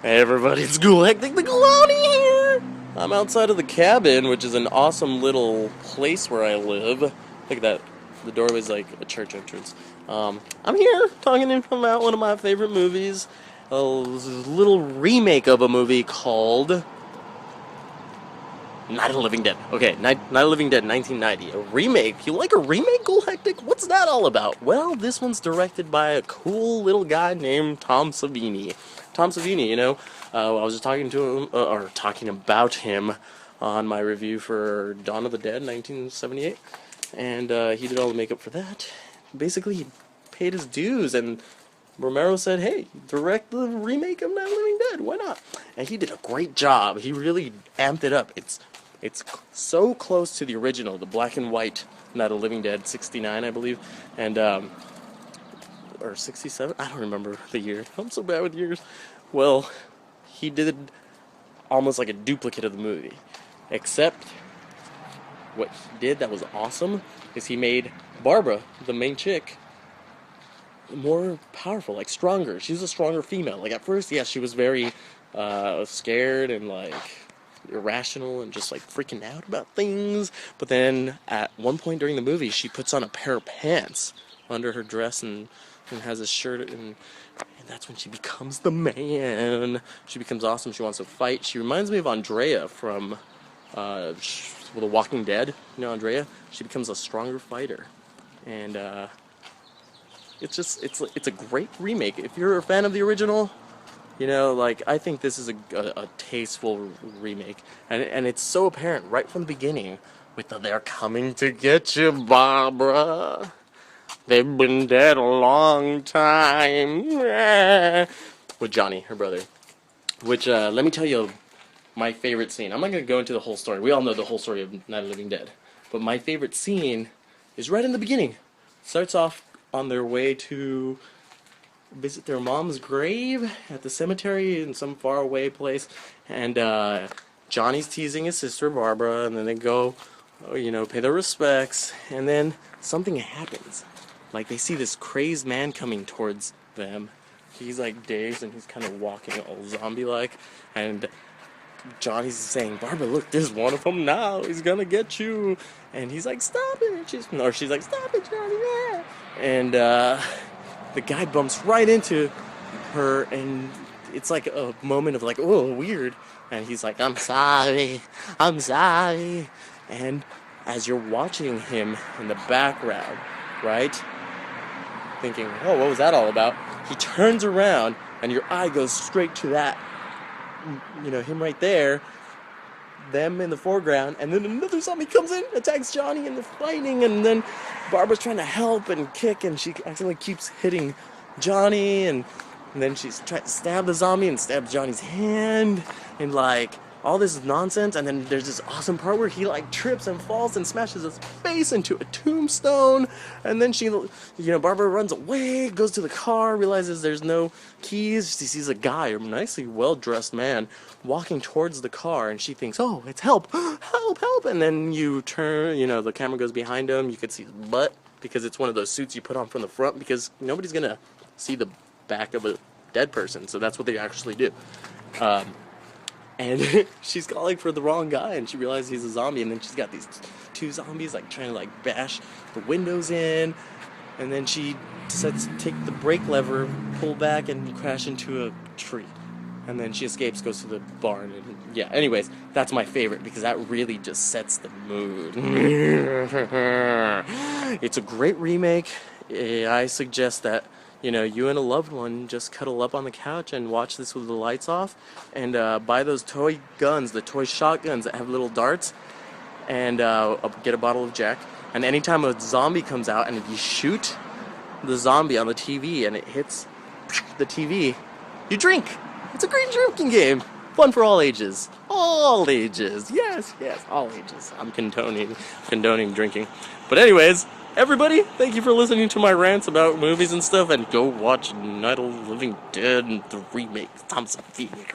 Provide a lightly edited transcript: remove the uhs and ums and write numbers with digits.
Hey everybody, it's Galactic the Galactic here! I'm outside of the cabin, which is an awesome little place where I live. Look at that. The doorway's like a church entrance. I'm here talking about one of my favorite movies. This is a little remake of a movie called Night of the Living Dead. Okay, Night of the Living Dead, 1990. A remake. You like a remake, Galactic? What's that all about? Well, this one's directed by a cool little guy named Tom Savini. Tom Savini, I was just talking to him, or talking about him on my review for Dawn of the Dead, 1978. And he did all the makeup for that. Basically, he paid his dues, and Romero said, hey, direct the remake of Night of the Living Dead, why not? And he did a great job. He really amped it up. It's so close to the original, the black and white Night of the Living Dead, 69, I believe, and, or 67? I don't remember the year. I'm so bad with years. Well, he did almost like a duplicate of the movie, except what he did that was awesome is he made Barbara, the main chick, more powerful, like stronger. She was a stronger female. Like at first, yeah, she was very scared and like irrational and just like freaking out about things. But then at one point during the movie, she puts on a pair of pants under her dress and has a shirt, and that's when she becomes the man. She becomes awesome. She wants to fight. She reminds me of Andrea from The Walking Dead. You know Andrea? She becomes a stronger fighter, and it's a great remake. If you're a fan of the original, I think this is a tasteful remake, and it's so apparent right from the beginning with the "they're coming to get you, Barbara. They've been dead a long time." With Johnny, her brother. Which, let me tell you my favorite scene. I'm not going to go into the whole story. We all know the whole story of Night of the Living Dead. But my favorite scene is right in the beginning. Starts off on their way to visit their mom's grave at the cemetery in some faraway place, and Johnny's teasing his sister Barbara, and then they go, pay their respects, and then something happens. Like they see this crazed man coming towards them. He's like dazed and he's kind of walking all zombie-like, and Johnny's saying, "Barbara, look, there's one of them now. He's gonna get you." And he's like, "Stop it!" She's like, "Stop it, Johnny!" Yeah. And the guy bumps right into her, and it's like a moment of like, oh, weird. And he's like, I'm sorry. And as you're watching him in the background, right, thinking, oh, what was that all about? He turns around, and your eye goes straight to that, him right there, them in the foreground, and then another zombie comes in, attacks Johnny, and they're fighting, and then Barbara's trying to help and kick, and she accidentally keeps hitting Johnny, and then she's trying to stab the zombie and stabs Johnny's hand, and like all this nonsense. And then there's this awesome part where he like trips and falls and smashes his face into a tombstone, and then she, Barbara runs away, goes to the car, realizes there's no keys. She sees a guy, a nicely well-dressed man, walking towards the car, and she thinks, oh, it's help, help, and then you turn, the camera goes behind him, you could see his butt, because it's one of those suits you put on from the front, because nobody's gonna see the back of a dead person, so that's what they actually do. And she's calling for the wrong guy, and she realizes he's a zombie, and then she's got these two zombies like trying to like bash the windows in, and then she decides to take the brake lever, pull back, and crash into a tree. And then she escapes, goes to the barn, and yeah, anyways, that's my favorite, because that really just sets the mood. It's a great remake. I suggest that, you and a loved one just cuddle up on the couch and watch this with the lights off, and buy those toy guns, the toy shotguns that have little darts, and get a bottle of Jack, and anytime a zombie comes out and if you shoot the zombie on the TV and it hits the TV, you drink. It's a great drinking game. Fun for all ages. All ages. Yes, all ages. I'm condoning drinking. But anyways, everybody, thank you for listening to my rants about movies and stuff, and go watch Night of the Living Dead and the remake. Tom Savini.